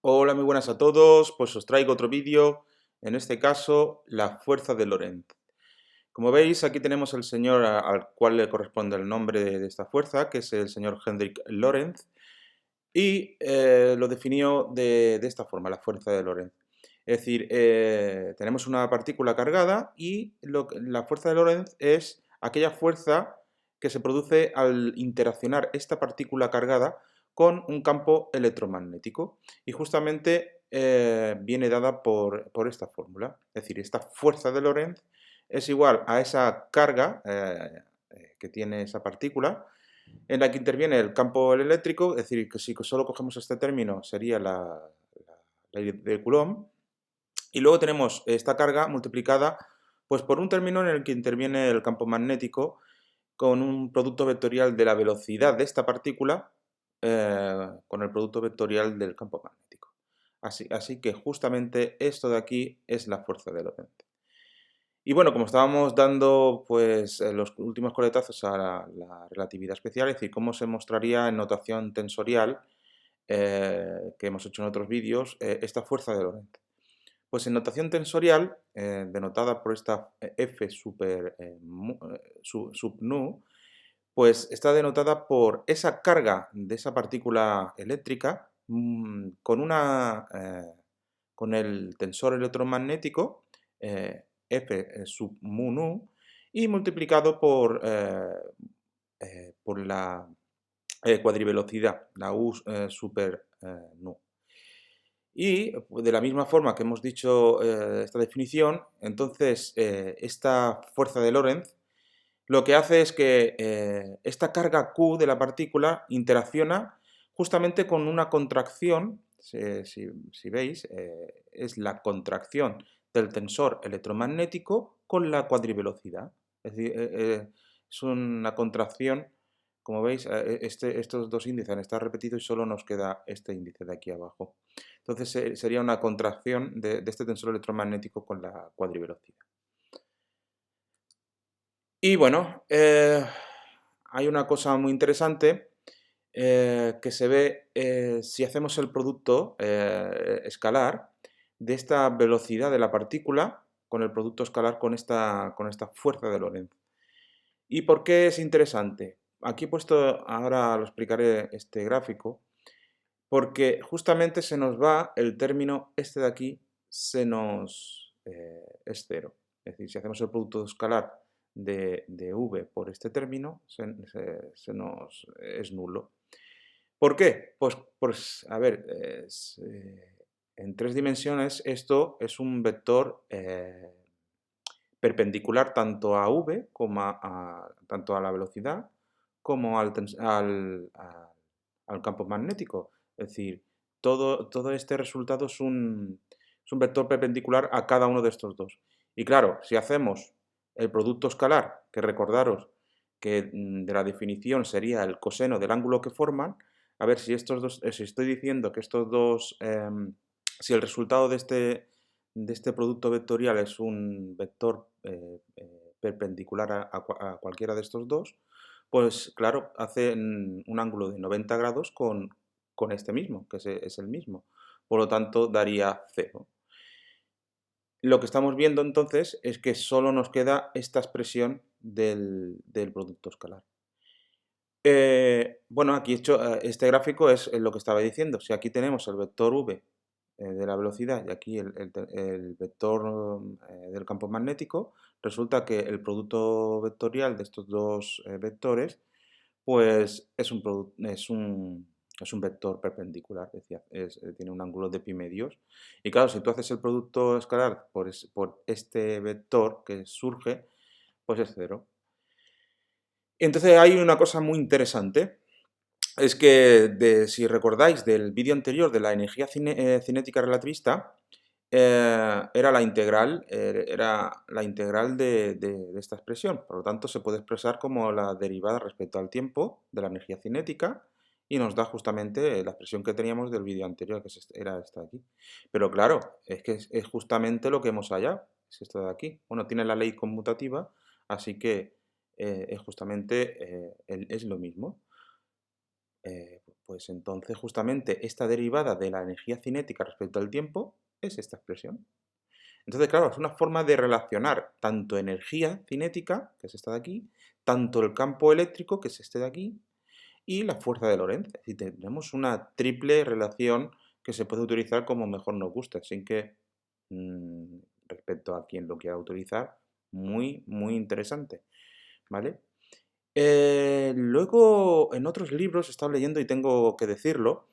Hola, muy buenas a todos. Pues os traigo otro vídeo, en este caso, la fuerza de Lorentz. Como veis, aquí tenemos el señor al cual le corresponde el nombre de esta fuerza, que es el señor Hendrik Lorentz, y lo definió de esta forma, la fuerza de Lorentz. Es decir, tenemos una partícula cargada y la fuerza de Lorentz es aquella fuerza que se produce al interaccionar esta partícula cargada con un campo electromagnético. Y justamente viene dada por esta fórmula. Es decir, esta fuerza de Lorentz es igual a esa carga que tiene esa partícula, en la que interviene el campo eléctrico. Es decir, que si solo cogemos este término sería la ley de Coulomb, y luego tenemos esta carga multiplicada pues, por un término en el que interviene el campo magnético con un producto vectorial de la velocidad de esta partícula con el producto vectorial del campo magnético. Así que justamente esto de aquí es la fuerza de Lorentz. Y bueno, como estábamos dando pues los últimos coletazos a la relatividad especial, es decir, cómo se mostraría en notación tensorial, que hemos hecho en otros vídeos, esta fuerza de Lorentz. Pues en notación tensorial, denotada por esta F sub nu, pues está denotada por esa carga de esa partícula eléctrica con el tensor electromagnético F sub mu nu y multiplicado por la cuadrivelocidad, la U super nu. Y de la misma forma que hemos dicho esta definición, entonces esta fuerza de Lorentz lo que hace es que esta carga Q de la partícula interacciona justamente con una contracción, si veis, es la contracción del tensor electromagnético con la cuadrivelocidad. Es decir, es una contracción, como veis, estos dos índices han estado repetidos y solo nos queda este índice de aquí abajo. Entonces sería una contracción de este tensor electromagnético con la cuadrivelocidad. Y bueno, hay una cosa muy interesante que se ve si hacemos el producto escalar de esta velocidad de la partícula con el producto escalar con esta fuerza de Lorentz. ¿Y por qué es interesante? Aquí he puesto, ahora lo explicaré este gráfico, porque justamente se nos va el término este de aquí, es cero. Es decir, si hacemos el producto escalar de v por este término, nos es nulo. ¿Por qué? Pues a ver, en tres dimensiones esto es un vector perpendicular tanto a v como tanto a la velocidad como al campo magnético. Es decir, todo este resultado es un vector perpendicular a cada uno de estos dos. Y claro, si hacemos el producto escalar, que recordaros que de la definición sería el coseno del ángulo que forman, a ver si estos dos, si estoy diciendo que estos dos, si el resultado de este producto vectorial es un vector perpendicular a cualquiera de estos dos, pues claro, hace un ángulo de 90 grados con este mismo, que es el mismo. Por lo tanto, daría 0. Lo que estamos viendo entonces es que solo nos queda esta expresión del producto escalar. Bueno, aquí he hecho este gráfico es lo que estaba diciendo. Si aquí tenemos el vector v de la velocidad y aquí el vector del campo magnético, resulta que el producto vectorial de estos dos vectores pues es un vector perpendicular, decía, tiene un ángulo de pi medios. Y claro, si tú haces el producto escalar por este vector que surge, pues es cero. Y entonces hay una cosa muy interesante, es que si recordáis del vídeo anterior de la energía cinética relativista, era la integral de esta expresión. Por lo tanto, se puede expresar como la derivada respecto al tiempo de la energía cinética y nos da justamente la expresión que teníamos del vídeo anterior, que era esta de aquí. Pero claro, es que es justamente lo que hemos hallado, es esto de aquí. Bueno, tiene la ley conmutativa, así que es justamente es lo mismo. pues entonces justamente esta derivada de la energía cinética respecto al tiempo es esta expresión. Entonces, claro, es una forma de relacionar tanto energía cinética, que es esta de aquí, tanto el campo eléctrico, que es este de aquí, y la fuerza de Lorentz. Es decir, tenemos una triple relación que se puede utilizar como mejor nos guste, sin que, mm, respecto a quien lo quiera utilizar, muy, muy interesante, ¿vale? Luego, en otros libros he estado leyendo y tengo que decirlo,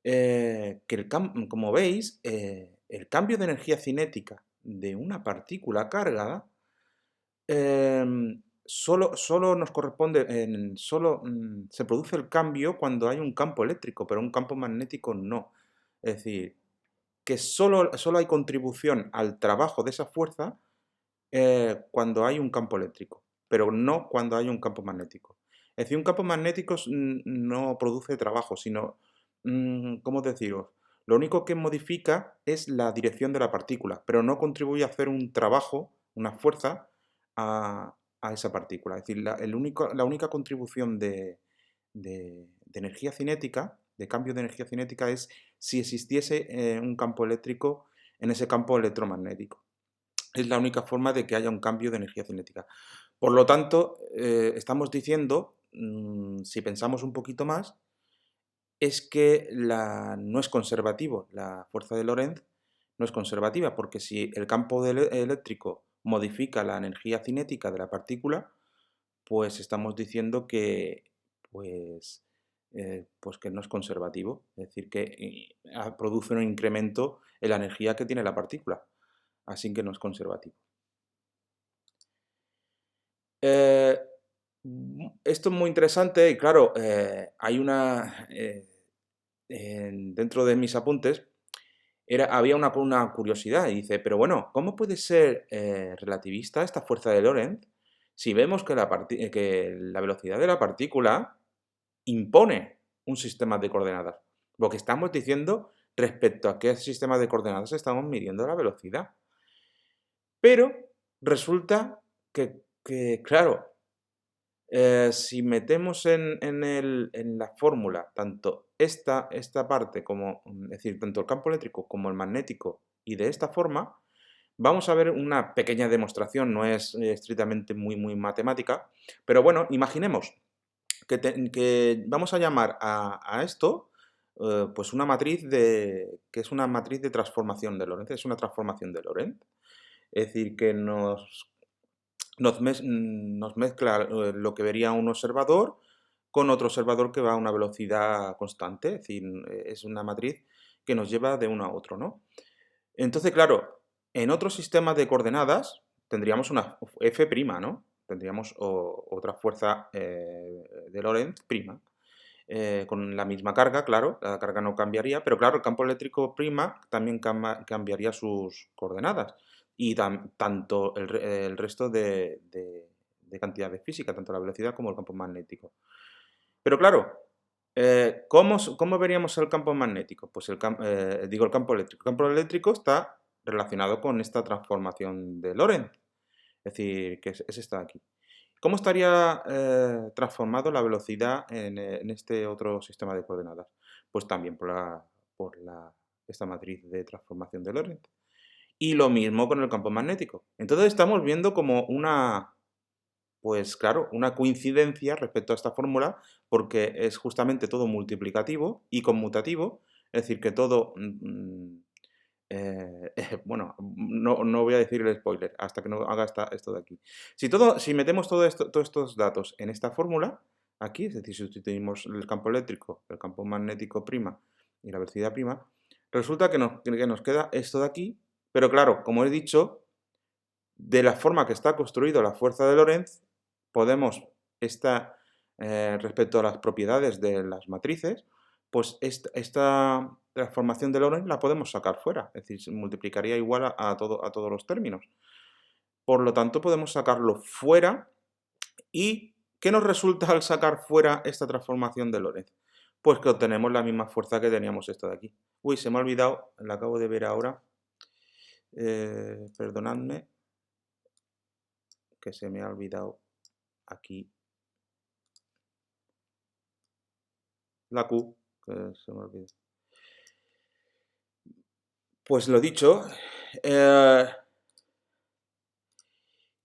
que como veis, el cambio de energía cinética de una partícula cargada solo nos corresponde, solo se produce el cambio cuando hay un campo eléctrico, pero un campo magnético no. Es decir, que solo hay contribución al trabajo de esa fuerza cuando hay un campo eléctrico, pero no cuando hay un campo magnético. Es decir, un campo magnético no produce trabajo, sino, ¿cómo deciros? Lo único que modifica es la dirección de la partícula, pero no contribuye a hacer un trabajo, una fuerza a esa partícula. Es decir, la única contribución de energía cinética, de cambio de energía cinética, es si existiese un campo eléctrico en ese campo electromagnético. Es la única forma de que haya un cambio de energía cinética. Por lo tanto, estamos diciendo, si pensamos un poquito más, es que no es conservativo. La fuerza de Lorentz no es conservativa, porque si el campo eléctrico modifica la energía cinética de la partícula, pues estamos diciendo que, pues, pues que no es conservativo. Es decir, que produce un incremento en la energía que tiene la partícula. Así que no es conservativo. Eh, Esto es muy interesante y claro, hay dentro de mis apuntes había una curiosidad y dice, pero bueno, ¿cómo puede ser relativista esta fuerza de Lorentz si vemos que que la velocidad de la partícula impone un sistema de coordenadas? Lo que estamos diciendo respecto a qué sistema de coordenadas estamos midiendo la velocidad. Pero resulta claro, si metemos en la fórmula tanto esta parte como, es decir, tanto el campo eléctrico como el magnético, y de esta forma, vamos a ver una pequeña demostración, no es estrictamente muy matemática, pero bueno, imaginemos que vamos a llamar a esto, pues una matriz que es una matriz de transformación de Lorentz, es una transformación de Lorentz. Es decir, que nos mezcla lo que vería un observador con otro observador que va a una velocidad constante, es decir, es una matriz que nos lleva de uno a otro, ¿no? Entonces, claro, en otro sistema de coordenadas tendríamos una F', ¿no? Tendríamos otra fuerza de Lorentz prima, con la misma carga, claro, la carga no cambiaría, pero claro, el campo eléctrico prima también cambiaría sus coordenadas y tanto el resto de cantidades físicas, tanto la velocidad como el campo magnético. Pero claro, ¿cómo veríamos el campo magnético? Pues digo el campo eléctrico. El campo eléctrico está relacionado con esta transformación de Lorentz, es decir, que es esta de aquí. ¿Cómo estaría transformado la velocidad en este otro sistema de coordenadas? Pues también esta matriz de transformación de Lorentz. Y lo mismo con el campo magnético. Entonces estamos viendo como pues claro, una coincidencia respecto a esta fórmula, porque es justamente todo multiplicativo y conmutativo, es decir, que todo, bueno, no voy a decir el spoiler hasta que no haga esto de aquí. Si metemos todos estos datos en esta fórmula, aquí, es decir, si sustituimos el campo eléctrico, el campo magnético prima y la velocidad prima, resulta que nos queda esto de aquí, pero claro, como he dicho, de la forma que está construida la fuerza de Lorentz, podemos, respecto a las propiedades de las matrices, pues esta transformación de Lorentz la podemos sacar fuera, es decir, se multiplicaría igual a todos los términos. Por lo tanto, podemos sacarlo fuera y ¿qué nos resulta al sacar fuera esta transformación de Lorentz? Pues que obtenemos la misma fuerza que teníamos esta de aquí. Uy, se me ha olvidado, la acabo de ver ahora. Perdonadme, que se me ha olvidado aquí la Q. que se me olvida. Pues lo dicho, ¿qué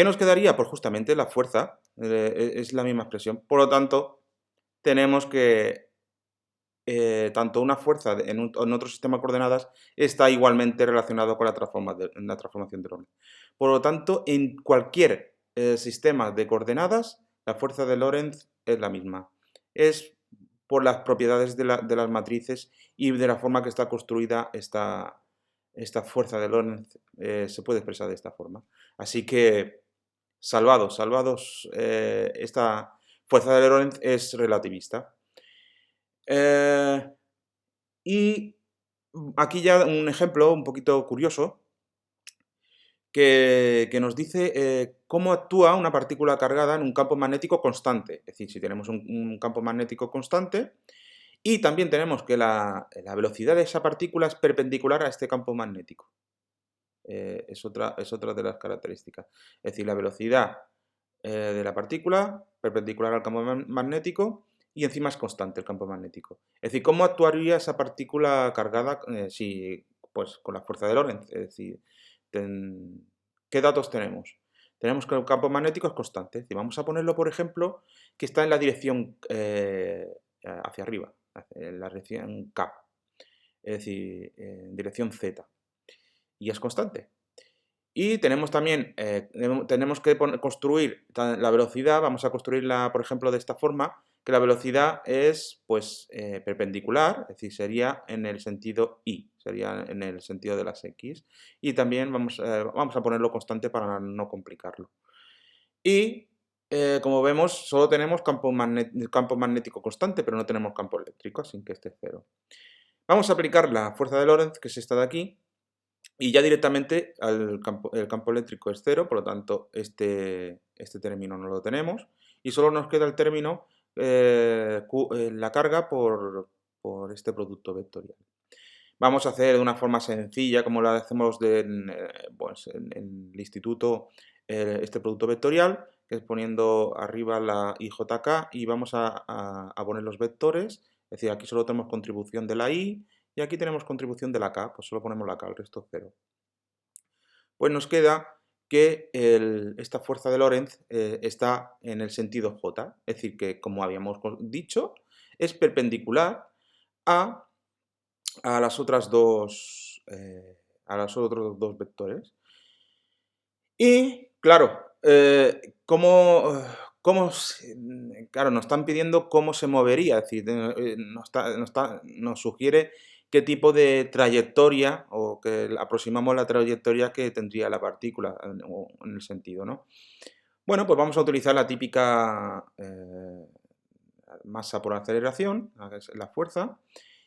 nos quedaría? Pues justamente la fuerza, es la misma expresión. Por lo tanto, tenemos que tanto una fuerza en otro sistema de coordenadas está igualmente relacionado con la transformación de Lorentz. Por lo tanto, en cualquier sistema de coordenadas, la fuerza de Lorentz es la misma. Es por las propiedades de las matrices y de la forma que está construida esta fuerza de Lorentz, se puede expresar de esta forma. Así que, salvados, esta fuerza de Lorentz es relativista. Y aquí ya un ejemplo un poquito curioso que nos dice cómo actúa una partícula cargada en un campo magnético constante. Es decir, si tenemos un campo magnético constante y también tenemos que la velocidad de esa partícula es perpendicular a este campo magnético. Es otra de las características. Es decir, la velocidad de la partícula perpendicular al campo magnético y encima es constante el campo magnético. Es decir, ¿cómo actuaría esa partícula cargada pues, con la fuerza de Lorentz? Es decir, ¿qué datos tenemos? Tenemos que el campo magnético es constante. Es decir, vamos a ponerlo, por ejemplo, que está en la dirección hacia arriba, en la dirección K, es decir, en dirección Z, y es constante. Y tenemos también, tenemos que construir la velocidad, vamos a construirla, por ejemplo, de esta forma, que la velocidad es, pues, perpendicular, es decir, sería en el sentido y, sería en el sentido de las x. Y también vamos a ponerlo constante para no complicarlo. Y, como vemos, solo tenemos campo magnético constante, pero no tenemos campo eléctrico, así que este es cero. Vamos a aplicar la fuerza de Lorentz, que es esta de aquí, y ya directamente el campo eléctrico es cero, por lo tanto este término no lo tenemos. Y solo nos queda el término, la carga por este producto vectorial. Vamos a hacer de una forma sencilla, como lo hacemos pues, en el instituto, este producto vectorial, que es poniendo arriba la IJK y vamos a poner los vectores. Es decir, aquí solo tenemos contribución de la I y aquí tenemos contribución de la K, pues solo ponemos la K, el resto cero. Pues nos queda que esta fuerza de Lorentz está en el sentido J, es decir, que como habíamos dicho, es perpendicular a las otras dos, a los otros dos vectores. Y claro, claro, nos están pidiendo cómo se movería, es decir, nos sugiere qué tipo de trayectoria o que aproximamos la trayectoria que tendría la partícula en el sentido, ¿no? Bueno, pues vamos a utilizar la típica masa por aceleración, la fuerza,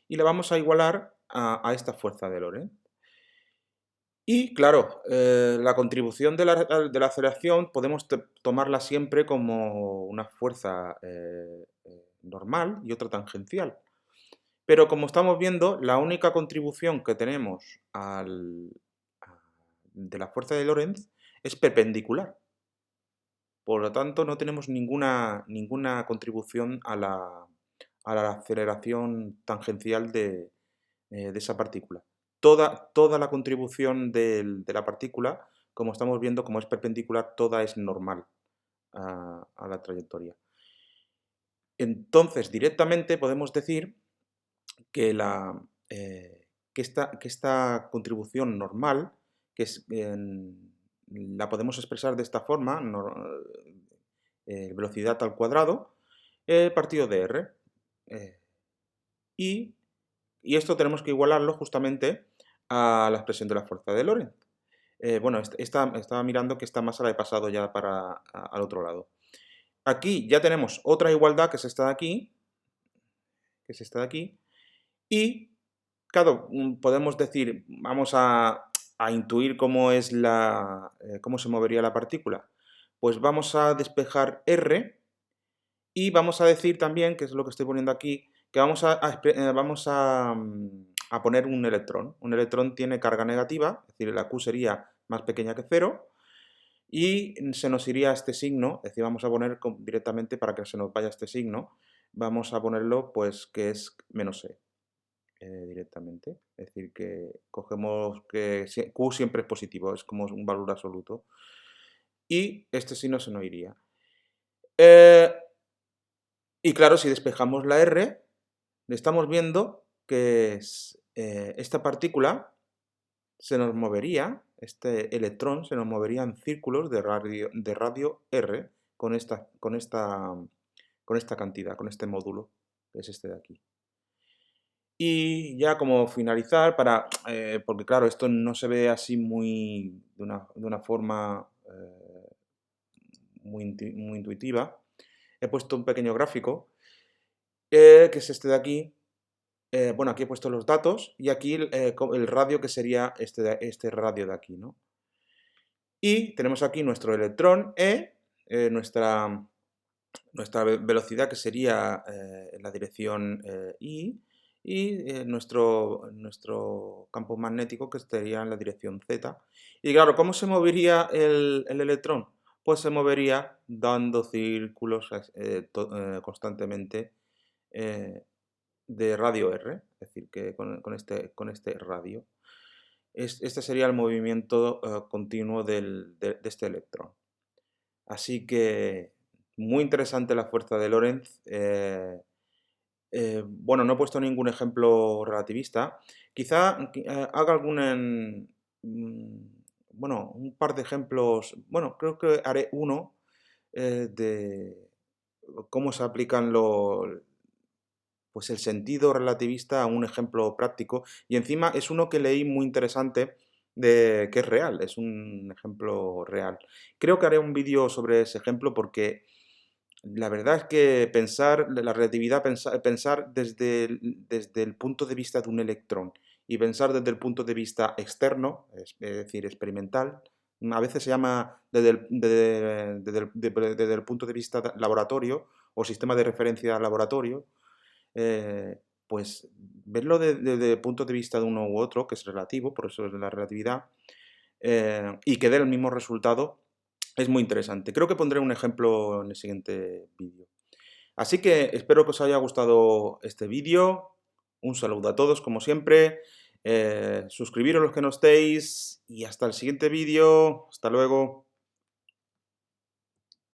y la vamos a igualar a esta fuerza de Lorentz. Y claro, la contribución de la aceleración podemos tomarla siempre como una fuerza normal y otra tangencial. Pero como estamos viendo, la única contribución que tenemos de la fuerza de Lorentz es perpendicular. Por lo tanto, no tenemos ninguna contribución a la aceleración tangencial de esa partícula. Toda la contribución de la partícula, como estamos viendo, como es perpendicular, toda es normal a la trayectoria. Entonces, directamente podemos decir que, esta contribución normal, la podemos expresar de esta forma, velocidad al cuadrado, partido de r. Y esto tenemos que igualarlo justamente a la expresión de la fuerza de Lorentz. Bueno, estaba mirando que esta masa la he pasado ya al otro lado. Aquí ya tenemos otra igualdad, que es esta de aquí, y claro, podemos decir, vamos a intuir cómo se movería la partícula. Pues vamos a despejar R y vamos a decir también, que es lo que estoy poniendo aquí, que vamos a poner un electrón. Un electrón tiene carga negativa, es decir, la Q sería más pequeña que 0, y se nos iría este signo, es decir, vamos a poner directamente para que se nos vaya este signo, vamos a ponerlo pues que es menos e directamente. Es decir, que cogemos que q siempre es positivo, es como un valor absoluto. Y este signo se nos iría. Eh, y claro, si despejamos la R, estamos viendo que esta partícula se nos movería, este electrón se nos movería en círculos de radio R con esta cantidad, con este módulo, que es este de aquí. Y ya como finalizar, porque claro, esto no se ve así de una forma muy intuitiva, he puesto un pequeño gráfico, que es este de aquí. Bueno, aquí he puesto los datos y aquí el radio que sería este radio de aquí, ¿no? Y tenemos aquí nuestro electrón E, nuestra velocidad que sería en la dirección I, y nuestro campo magnético que estaría en la dirección Z. Y claro, ¿cómo se movería el electrón? Pues se movería dando círculos constantemente de radio R, es decir, que con este radio. Este sería el movimiento continuo de este electrón. Así que muy interesante la fuerza de Lorentz. Bueno, no he puesto ningún ejemplo relativista. Quizá haga bueno, un par de ejemplos. Bueno, creo que haré uno de cómo se aplican pues el sentido relativista a un ejemplo práctico. Y encima es uno que leí muy interesante, que es real, es un ejemplo real. Creo que haré un vídeo sobre ese ejemplo porque la verdad es que pensar la relatividad, pensar desde el punto de vista de un electrón y pensar desde el punto de vista externo, es decir, experimental, a veces se llama desde el punto de vista laboratorio o sistema de referencia laboratorio, pues verlo desde el punto de vista de uno u otro, que es relativo, por eso es la relatividad, y que dé el mismo resultado, es muy interesante. Creo que pondré un ejemplo en el siguiente vídeo. Así que espero que os haya gustado este vídeo. Un saludo a todos, como siempre. Suscribiros los que no estéis y hasta el siguiente vídeo. Hasta luego.